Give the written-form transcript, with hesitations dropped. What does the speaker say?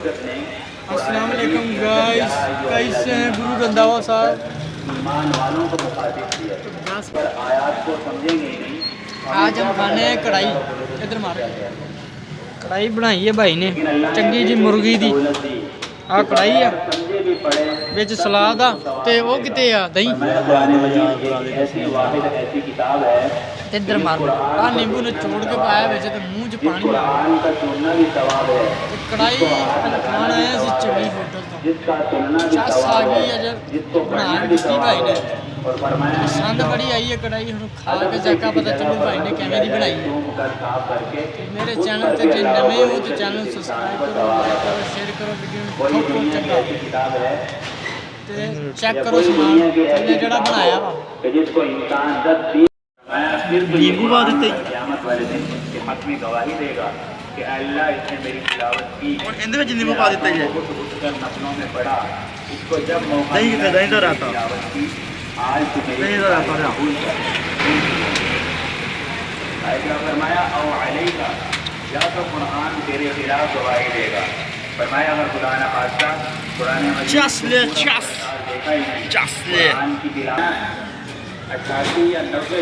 अस्सलाम वालेकुम गाइस, कैसे हैं गुरु रंधावा साहब। ईमान वालों को मुखातिब किया पर आयात को समझेंगे नहीं। आज हम खाने हैं कढ़ाई। इधर मारो। कढ़ाई बनाई है भाई ने चंगी जी मुर्गी दी। आ कढ़ाई है बिच सलाद आ ते वो किते आ दही। ऐसी किताब है इधर मारो। आ नींबू ने छोड़ के पाया बिच ते मुंह च पानी आ का सुनना भी सवाब है। कढ़ाई खाना है सी चंगी होटल तो जिसका सुनना भी चस आ सवाब गई है, है जिसको बना पढ़ना दी भी सवाब भाई ने। है। और फरमाया पसंद बड़ी आई है कढ़ाई, हम खा के जाका पता चलू भाई ने किवें दी बनाई है। मेरे चैनल ते जे नवे हो तो चैनल सब्सक्राइब करो, लाइक करो, शेयर करो, वीडियो में ठोको चंगा ते चेक करो सामान मैंने जड़ा बनाया वा। जिसको इंसान नींबू बाद क़यामत वाले दिन के हक में गवाही देगा कि अल्लाह इसने मेरी तिलावत की और इंदे में नींबू पा देता है नस्लों में पड़ा। इसको जब मौका नहीं तो रहता की आज तो नहीं तो रहता फरमाया औ अलैका या तो कुरान तेरे खिलाफ गवाही देगा। फरमाया अगर खुदा ना खास्ता कुरान में देखा ही नहीं कुरान की तिलावत 88 या 90